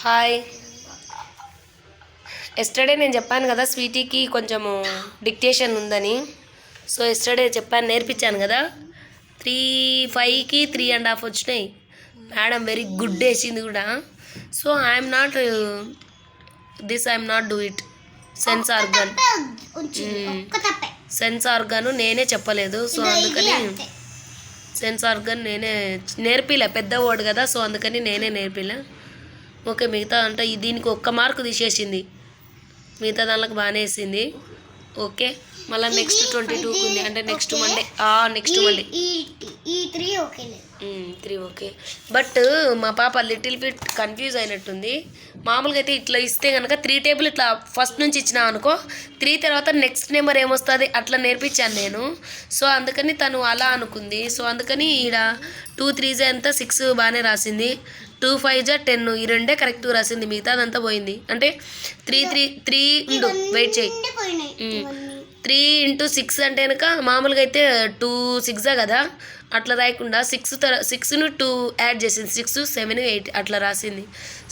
Hi. Yesterday నేను చెప్పాను కదా స్వీటీకి కొంచెము డిక్టేషన్ ఉందని. సో ఎస్టర్డే చెప్పాను, నేర్పించాను కదా. 3:05కి 3.5 వచ్చినాయి. మేడం వెరీ గుడ్ వేసింది కూడా. So I'm not do it. Sense organ నేనే చెప్పలేదు. సో అందుకని సెన్స్ ఆర్గాన్ నేనే నేర్పిలే, పెద్ద వర్డ్ కదా. సో అందుకని నేనే నేర్పిలే. ఓకే, మిగతా అంటే దీనికి 1 మార్కు తీసేసింది, మిగతా దానికి బాగానే వేసింది. ఓకే, మళ్ళీ నెక్స్ట్ 22కి ఉంది, అంటే next Monday. Next Monday 3 okay. But మా పాప లిటిల్ బిట్ కన్ఫ్యూజ్ అయినట్టుంది. మామూలుగా అయితే ఇట్లా ఇస్తే కనుక 3 టేబుల్ ఇట్లా ఫస్ట్ నుంచి ఇచ్చినా అనుకో, 3 తర్వాత నెక్స్ట్ నెంబర్ ఏమొస్తుంది అట్లా నేర్పించాను నేను. సో అందుకని తను అలా అనుకుంది. సో అందుకని ఈడ 2 3 ఎంత 6 బాగానే రాసింది, 2 5 10 ఈ రెండే కరెక్ట్ రాసింది, మిగతా అదంతా పోయింది. అంటే 3 ఉండు వెయిట్ చేయి. 3 × 6 అంటే కనుక మామూలుగా అయితే 2 6 కదా, అట్లా రాయకుండా 6ను 2 యాడ్ చేసింది, 6 7 8 అట్లా రాసింది.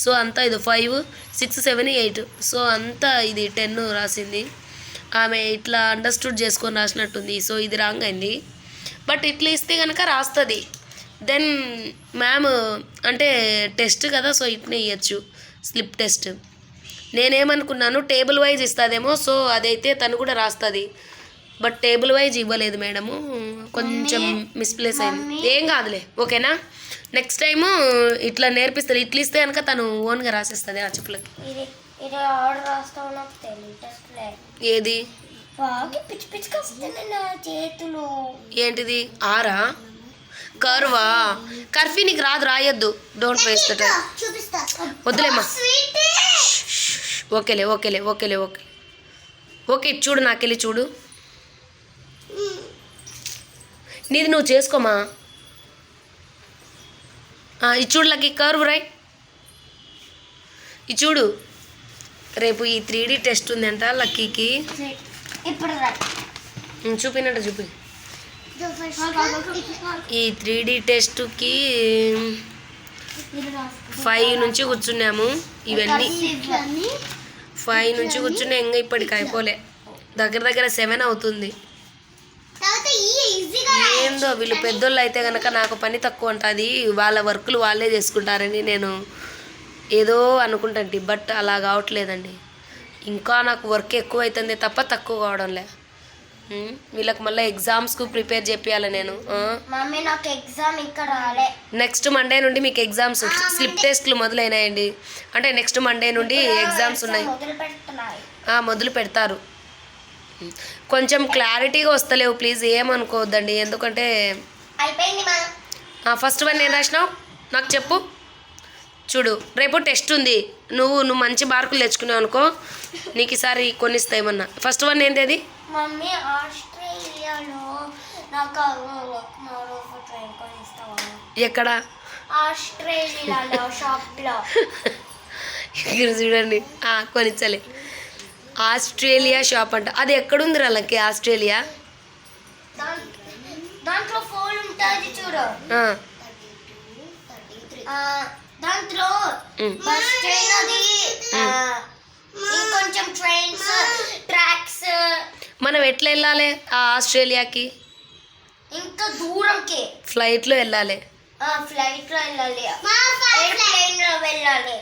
సో అంతా ఇది 5 6 7 8. సో అంతా ఇది 10 రాసింది. ఆమె ఇట్లా అండర్స్టూడ్ చేసుకొని రాసినట్టుంది. సో ఇది రాంగ్ అయింది. బట్ ఇట్లా ఇస్తే కనుక రాస్తుంది. దెన్ మ్యామ్ అంటే టెస్ట్ కదా, సో ఇట్నే ఇవ్వచ్చు, స్లిప్ టెస్ట్. నేనేమనుకున్నాను టేబుల్ వైజ్ ఇస్తుందేమో, సో అదైతే తను కూడా రాస్తుంది. బట్ టేబుల్ వైజ్ ఇవ్వలేదు మేడము, కొంచెం మిస్ప్లేస్ అయింది. ఏం కాదులే, ఓకేనా. నెక్స్ట్ టైము ఇట్లా నేర్పిస్తుంది. ఇట్లా ఇస్తే కనుక తను ఓన్గా రాసేస్తుంది ఆ చెప్పులకి. ఏది ఏంటిది ఆరా కర్వా? కర్ఫీ నీకు రాదు, రాయొద్దు. Don't waste the time. వద్దులేమ్మా. ఓకేలే ఓకేలే ఓకేలే ఓకే ఓకే. చూడు నాకెళ్ళి చూడు, నీది నువ్వు చేసుకోమా. ఇది చూడు లక్కీ, కర్వ్ రైట్. ఇది చూడు, రేపు ఈ 3D టెస్ట్ ఉందంట లక్కీకి. చూపినట్టు చూపి. ఈ 3D టెస్ట్కి 5 నుంచి కూర్చున్నాము. ఇవన్నీ 5 నుంచి కూర్చున్నా, ఇంకా ఇప్పటికి అయిపోలే. దగ్గర 7 అవుతుంది. ఏందో వీళ్ళు పెద్దోళ్ళు అయితే కనుక నాకు పని తక్కువ ఉంటుంది, వాళ్ళ వర్కులు వాళ్ళే చేసుకుంటారని నేను ఏదో అనుకుంటాంటి. బట్ అలా కావట్లేదండి. ఇంకా నాకు వర్క్ ఎక్కువ అవుతుంది తప్ప తక్కువ కావడంలే. వీళ్ళకి మళ్ళీ ఎగ్జామ్స్కు ప్రిపేర్ చేయాలి నేను. నెక్స్ట్ మండే నుండి మీకు ఎగ్జామ్స్, స్లిప్ టెస్ట్లు మొదలైనాయండి. అంటే నెక్స్ట్ మండే నుండి ఎగ్జామ్స్ ఉన్నాయి, మొదలు పెడతారు. కొంచెం క్లారిటీగా వస్తలేవు, ప్లీజ్ ఏమనుకోవద్దండి. ఎందుకంటే ఫస్ట్ వన్ ఏం రాసినావు నాకు చెప్పు. చూడు, రేపు టెస్ట్ ఉంది, నువ్వు మంచి మార్కులు తెచ్చుకున్నావు అనుకో, నీకు ఈసారి కొనిస్తా ఏమన్నా. ఫస్ట్ వన్ ఏంటి అది? మమ్మీ ఆస్ట్రేలియాలో నాకు ట్రైన్ కొనిస్తావా? ఎక్కడ? ఆస్ట్రేలియాలో షాప్లో. ఇక్కడ చూడండి, కొనిచ్చలే. ఆస్ట్రేలియా షాప్ అంట. అది ఎక్కడుంది వాళ్ళకి ఆస్ట్రేలియా? దాంట్లో ఫోన్ ఉంటుంది చూడు, దాంట్లో బస్ ట్రైన్, అది ఇంకొంచెం ట్రైన్స్, ట్రాక్స్. మనం ఎట్లా వెళ్ళాలి ఆ ఆస్ట్రేలియాకి? ఇంకా దూరంకి ఫ్లైట్లో వెళ్ళాలి. ఫ్లైట్లో వెళ్ళాలి, ఏరోప్లేన్లో వెళ్ళాలి.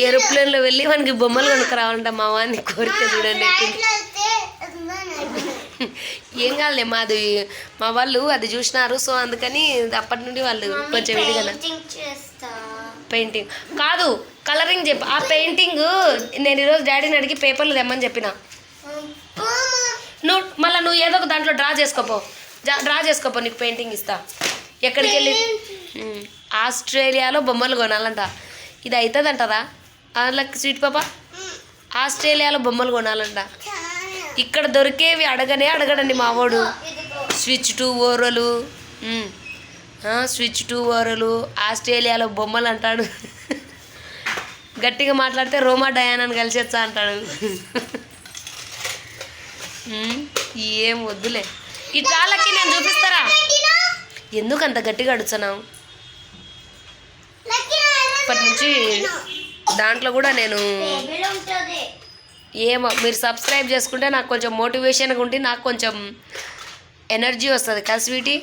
ఏరోప్లేన్లో వెళ్ళి మనకి బొమ్మలు కనుక రావాలంట. మా వాడిని కోరిక చూడండి. ఏం కాదులే, మాది మా వాళ్ళు అది చూసినారు. సో అందుకని అప్పటి నుండి వాళ్ళు కొంచెం ఇది కదా. పెయింటింగ్ కాదు, కలరింగ్ చెప్పు. ఆ పెయింటింగ్ నేను ఈరోజు డాడీని అడిగి పేపర్లు తెమ్మని చెప్పిన. నువ్వు ఏదో ఒక దాంట్లో డ్రా చేసుకోపో, నీకు పెయింటింగ్ ఇస్తా. ఎక్కడికి వెళ్ళి ఆస్ట్రేలియాలో బొమ్మలు కొనాలంట. ఇది అవుతుంది అంటారా వాళ్ళకి? స్వీట్ పాప, ఆస్ట్రేలియాలో బొమ్మలు కొనాలంట. ఇక్కడ దొరికేవి అడగడండి మావాడు. స్విచ్ టు ఓరలు ఆస్ట్రేలియాలో బొమ్మలు అంటాడు. గట్టిగా మాట్లాడితే రోమా డయానాని కలిసేచ్చా అంటాడు. ఏం వద్దులే, ఇట్లాకి నేను చూపిస్తారా? ఎందుకు అంత గట్టిగా అడుగుతున్నావు? ఇప్పటి నుంచి దాంట్లో కూడా నేను టేబుల్ ఉంటుంది. ఏమో మీరు సబ్స్క్రైబ్ చేసుకుంటే నాకు కొంచెం మోటివేషన్గా ఉండి నాకు కొంచెం ఎనర్జీ వస్తుంది కదా స్వీటీ.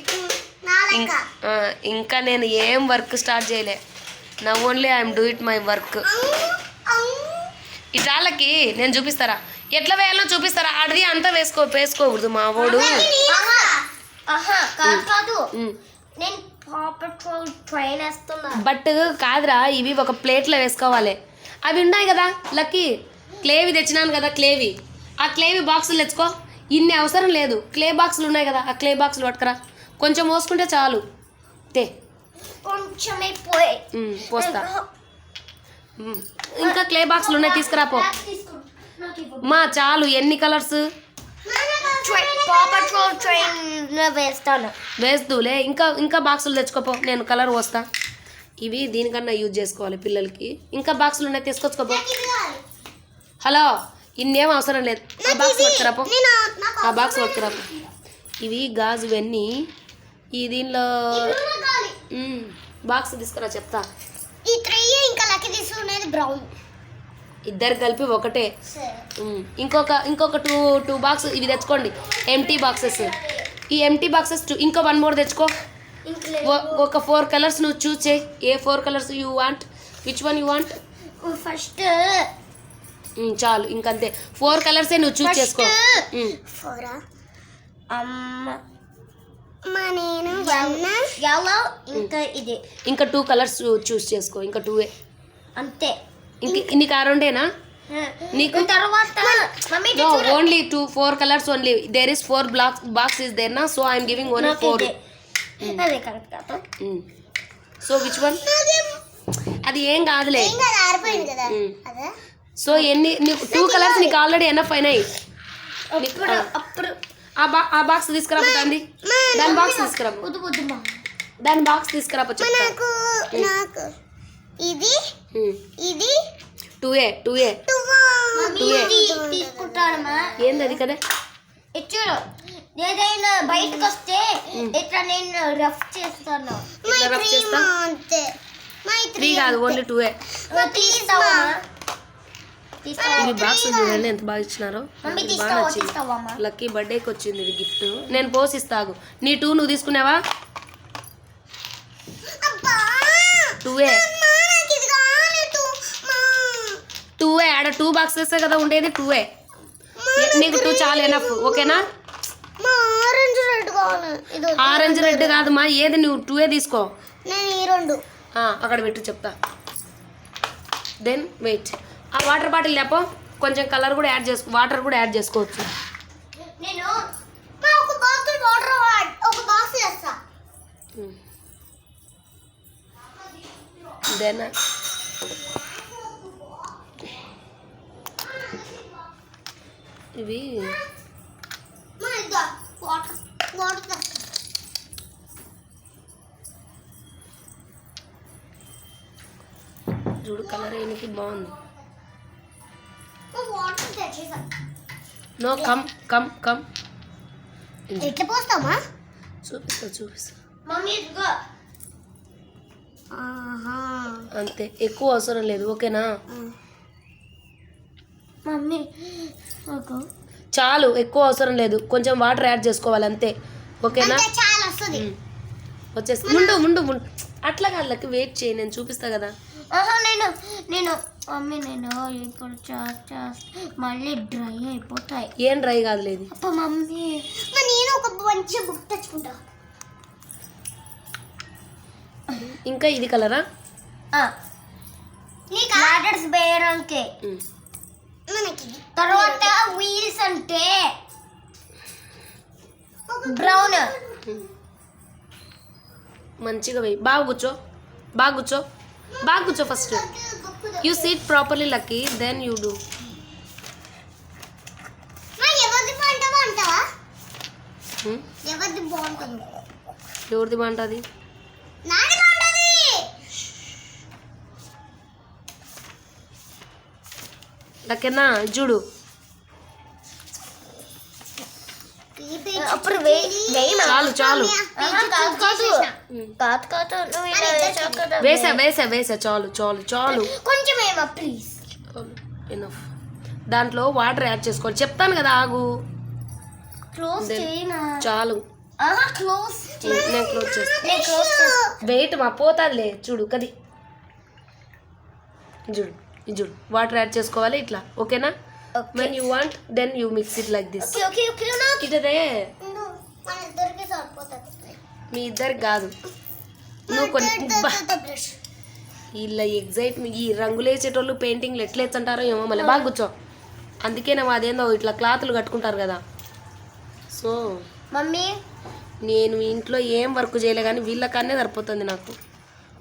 ఇంకా నేను ఏం వర్క్ స్టార్ట్ చేయలే. నా only I'm do it my work. ఈ టాళ్ళకి నేను చూపిస్తారా ఎట్లా వేయాలో చూపిస్తారా. ఆడిది అంతా వేసుకోకూడదు మా వాడు. కాదు నేను ట్రైన్ వేస్తున్నా. బట్ కాదురా, ఇవి ఒక ప్లేట్లో వేసుకోవాలి. అవి ఉన్నాయి కదా లక్కీ, క్లేవి తెచ్చినాను కదా క్లేవి. ఆ క్లేవి బాక్సులు తెచ్చుకో. ఇన్ని అవసరం లేదు, క్లే బాక్సులు ఉన్నాయి కదా, ఆ క్లే బాక్సులు పట్టుకురా. కొంచెం మోసుకుంటే చాలు. తే కొంచెమే పోస్తా. ఇంకా క్లే బాక్సులు ఉన్నాయి, తీసుకురాపో. మా చాలు. ఎన్ని కలర్స్ వేస్తాను. వేస్తులే. ఇంకా బాక్సులు తెచ్చుకోపో, నేను కలర్ పోస్తా. ఇవి దీనికన్నా యూజ్ చేసుకోవాలి పిల్లలకి. ఇంకా బాక్సులు ఉన్నాయి, తీసుకొచ్చుకోపో. హలో, ఇన్నేం అవసరం లేదు. ఆ బాక్స్ పట్టుకురాపో, ఆ బాక్స్ పట్టుకురాపో. ఇవి గాజువన్నీ. ఈ దీనిలో బాక్స్ తీసుకురా చెప్తా. ఈ త్రీ ఇంకా లక్కీ తీసుకునేది బ్రౌన్. ఇద్దరు కలిపి ఒకటే. ఇంకొక టూ బాక్స్ ఇవి తెచ్చుకోండి, ఎంటీ బాక్సెస్. ఈ ఎంటీ బాక్సెస్ ఇంకో 1 more తెచ్చుకో. ఒక 4 కలర్స్ నువ్వు చూస్ చేయి. ఏ 4 colours you want, which one you want. First చాలు, ఇంకంతే. 4 కలర్సే నువ్వు చూస్ చేసుకో. yellow ఇంకా ఇది. ఇంకా 2 కలర్స్ చూస్ చేసుకో. ఇంకా 2 అంతే. నీకు ఆ రెండేనా నీకు? తర్వాత only 4 colours only. There is 4 box is there నా, సో ఐఎమ్ గివింగ్ ఓన్లీ 4. అదే కరెక్ట్ కాదు. So which one? అది ఏం కాదులే. సో ఎన్ని 2 కలర్స్ నీకు ఆల్రెడీ ఎనఫ్ అయినాయి. ఆ బాక్స్ తీసుకురా. దాని బాక్స్ తీసుకురా. దాని బాక్స్ తీసుకురాపో. ఇది ఇది 2A తీసుకుంటానమ్మా. ఏంది అది కదా. చూడు, ఏదైనా బయటకు వస్తే ఇట్లా నేను రఫ్ చేస్తాను. రఫ్ చేస్తా. 3 కాదు, ఓన్లీ 2A. ఇవి బాక్స్ చూడండి ఎంత బాగా ఇచ్చినారో. బాగా నచ్చింది. లక్కీ బర్త్డేకి వచ్చింది ఇది గిఫ్ట్. నేను పోసిస్తాగు. నీ 2 నువ్వు తీసుకున్నావా? 2A ఆడ 2 బాక్సెస్ కదా ఉండేది. 2A నీకు 2 చాలా ఎనఫ్. ఓకేనా? ఆరెంజ్ రెడ్ కాదు మా, ఏది నువ్వు 2A తీసుకో. అక్కడ పెట్టు చెప్తా. Then wait. ఆ వాటర్ బాటిల్ లేపో. కొంచెం కలర్ కూడా యాడ్ చేసుకో, వాటర్ కూడా యాడ్ చేసుకోవచ్చు. నేను ఒక బాటిల్ వాటర్ ఒక బాక్స్ చేస్తా. దెన్ ఇవి చూడు, కలర్ ఏనికి బాగుంది. నో కమ్ ఎట్లా పోస్తామా? చూపిస్తా. మమ్మీ అంతే, ఎక్కువ అవసరం లేదు. ఓకేనా? మమ్మీ చాలు, ఎక్కువ అవసరం లేదు. కొంచెం వాటర్ యాడ్ చేసుకోవాలి అంతే. ఓకేనా? చాలా వస్తుంది. వచ్చేసి ముందు అట్లా కాళ్ళకి వెయిట్ చేయి, నేను చూపిస్తా కదా. నేను మమ్మీ నేను ఇప్పుడు చేస్తా మళ్ళీ డ్రై అయిపోతాయి. ఏం డ్రై కాదు లేదు. మమ్మీ నేను ఒక మంచి బుక్ తెచ్చుకుంటా. ఇంకా ఇది కలరా? లాడర్స్ వేయడానికి. తర్వాత వీల్స్ అంటే బ్రౌన్. మంచిగా వేయి. బాగా కూర్చో first. You sit properly Lucky, then you do. ఎవరిది బాగుంటుంది? లక్కేనా చూడు. అప్పుడు చాలు కాదు వేసా చాలు. కొంచెం టైమ్ ప్లీజ్. ఎనఫ్. దాంట్లో వాటర్ యాడ్ చేసుకోవాలి. చెప్తాను కదా ఆగు. క్లోజ్ చేయనా? చాలు. క్లోజ్. నేను క్లోజ్ చేస్తాను. వెయిట్ మా పోతాదిలే. చూడు కది. చూడు ఇది చూడు. వాటర్ యాడ్ చేసుకోవాలి ఇట్లా. ఓకేనా? When you want then you mix it like this. ఇటదే మన ఇద్దరికి సరిపోతుంది. మీ ఇద్దరికి కాదు. నువ్వు కొన్ని ఇలా ఎగ్జైట్మెంట్. ఈ రంగులు వేసేటోళ్ళు పెయింటింగ్లు ఎట్లా వేస్తుంటారో ఏమో. మళ్ళీ బాగా కూర్చో. అందుకేనే అదేందో ఇట్లా క్లాతులు కట్టుకుంటారు కదా. సో మమ్మీ నేను ఇంట్లో ఏం వర్క్ చేయలే కానీ వీళ్ళకన్నా సరిపోతుంది నాకు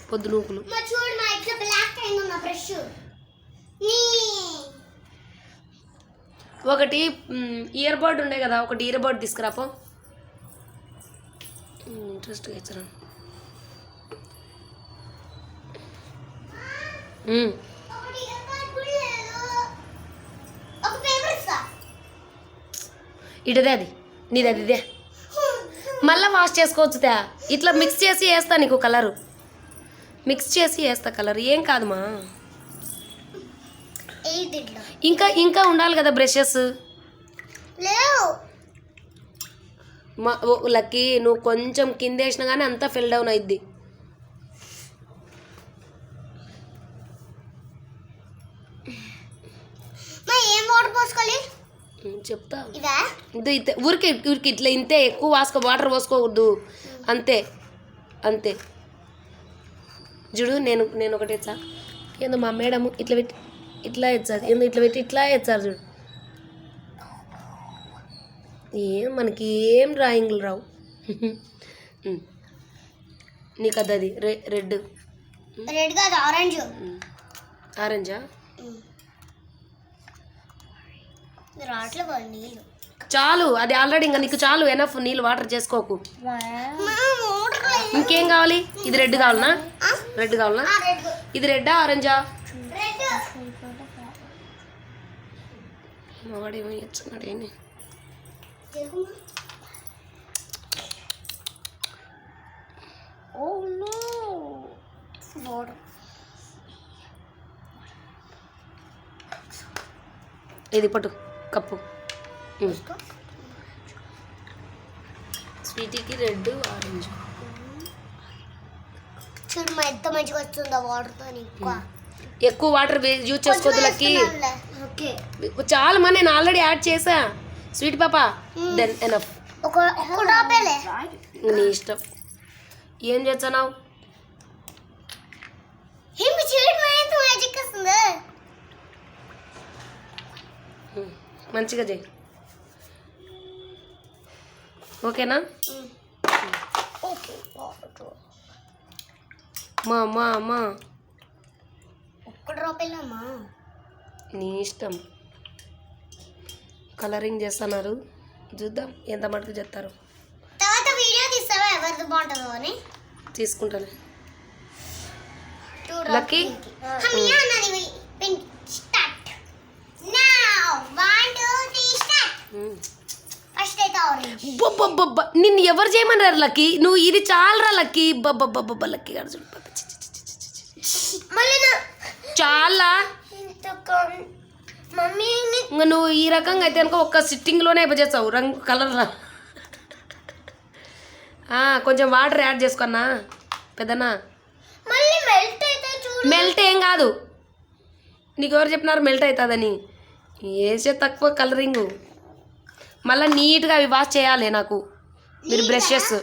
పొద్దునూకులు. చూడు నా ఇట్లా బ్లాక్ అయింది నా బ్రష్. ఒకటి ఇయర్ బడ్ ఉండే కదా, ఒకటి ఇయర్ బడ్ తీసుకురాపో. ఇంట్రెస్ట్గా ఇచ్చరా. ఇటదే అది నీది అది ఇదే. మళ్ళీ వాష్ చేసుకోవచ్చుదా. ఇట్లా మిక్స్ చేసి వేస్తా నీకు కలరు. మిక్స్ చేసి వేస్తా కలర్. ఏం కాదుమా. ఇంకా ఇంకా ఉండాలి కదా బ్రషెస్. మా లక్కీ నువ్వు కొంచెం కింద వేసినా కానీ అంతా ఫిల్ డౌన్ అయిద్ది. ఏం వాటర్ పోసుకోవాలి చెప్తా. ఇది ఊరికి ఊరికి ఇట్లా ఇంతే. ఎక్కువ వాటర్ పోసుకోకూడదు. అంతే అంతే. చూడు నేను ఒకటి ఇచ్చా. ఏందో మా మేడం ఇట్లా పెట్టి ఇట్లా ఇచ్చారు. ఏందో ఇట్లా పెట్టి ఇట్లా ఇచ్చారు. చూడు మనకి ఏం డ్రాయింగ్లు రావు. నీకు అది రెడ్ కాదు ఆరెంజ్. ఆరెంజా? రాట్లేదు నీళ్ళు. చాలు అది ఆల్రెడీ. ఇంకా నీకు చాలు. ఎనఫ్. నీళ్ళు వాటర్ చేసుకోకు. ఇంకేం కావాలి? ఇది రెడ్ కావాలనా? రెడ్ కావాలనా? ఇది రెడ్డా ఆరెంజా? వాడేమో ఇచ్చున్నాడు. ఏంటి ఇది పట్టు కప్పు. స్వీటీకి red orange. చూడు మా ఎంత మంచిగా వస్తుందో వాటర్తో. ఎక్కువ వాటర్ యూజ్ చేసుకోవద్దు లక్కీ. చాలా మంది నేను ఆల్రెడీ యాడ్ చేసా. స్వీట్ పాపా దెన్ ఎనఫ్. నీ ఇష్టం. ఏం చేస్తున్నావు? మంచిగా చేయి. ఓకేనా? మా మా మా నీ ఇష్టం. కలరింగ్ చేస్తున్నారు. చూద్దాం ఎంత మటుకు చేస్తారు. తర్వాత వీడియో తీస్తావా ఎవరిది బాగుంటుందో అని? తీసుకుంటాను లక్కీ. నిన్ను ఎవరు చేయమన్నారు లక్కీ? నువ్వు ఇది చాలరా లక్కీ. బబ్బ లక్కీ గారు చూడు. చాలా ఇంకా నువ్వు ఈ రకంగా అయితే అనుకో ఒక్క సిట్టింగ్లోనే అయిపోచేస్తావు. రంగు కలర్ రా. కొంచెం వాటర్ యాడ్ చేసుకున్నా పెద్దనా. మెల్ట్ ఏం కాదు. నీకు ఎవరు చెప్పినారు మెల్ట్ అవుతుందని? వేసే తక్కువ కలరింగ్. మళ్ళీ నీట్గా అవి వాష్ చేయాలి నాకు మీరు బ్రషెస్.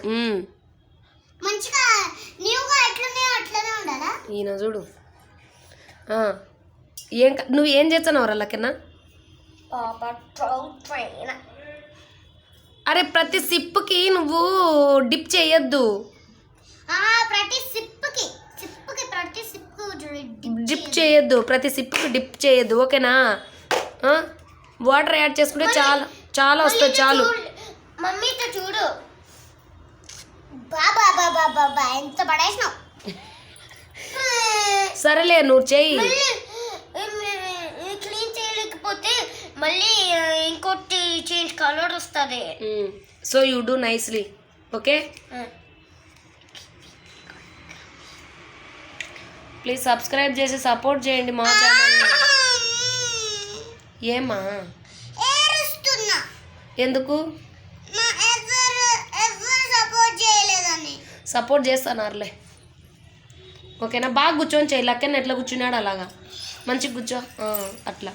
ఈయన చూడు. నువ్వు ఏం చేస్తున్నావు రా లక్కన్నా? అరే ప్రతి సిప్పుకి నువ్వు డిప్ చేయొద్దు. డిప్ చేయొద్దు. ప్రతి సిప్పుకి డిప్ చేయొద్దు. ఓకేనా? వాటర్ యాడ్ చేసుకుంటే చాలా చాలా వస్తుంది. చాలు. మమ్మీతో చూడు. బాబా ఎంత పడేసినావు. సరేలే నువ్వు చెయ్యి. క్లీన్ చేయలేకపోతే మళ్ళీ ఇంకోటి చేంజ్ కలర్ వస్తుంది. So you do nicely. Okay please subscribe చేసి సపోర్ట్ చేయండి మా ఛానల్ని. ఏమా ఏరుస్తున్నా ఎందుకు ఎవరు సపోర్ట్ చేయలేదని. సపోర్ట్ చేస్తానారులే, ఓకేనా? బాగా కూర్చొని చేయి. లక్కన ఎట్లా కూర్చున్నాడు అలాగా మంచిగా కూర్చో, అట్లా.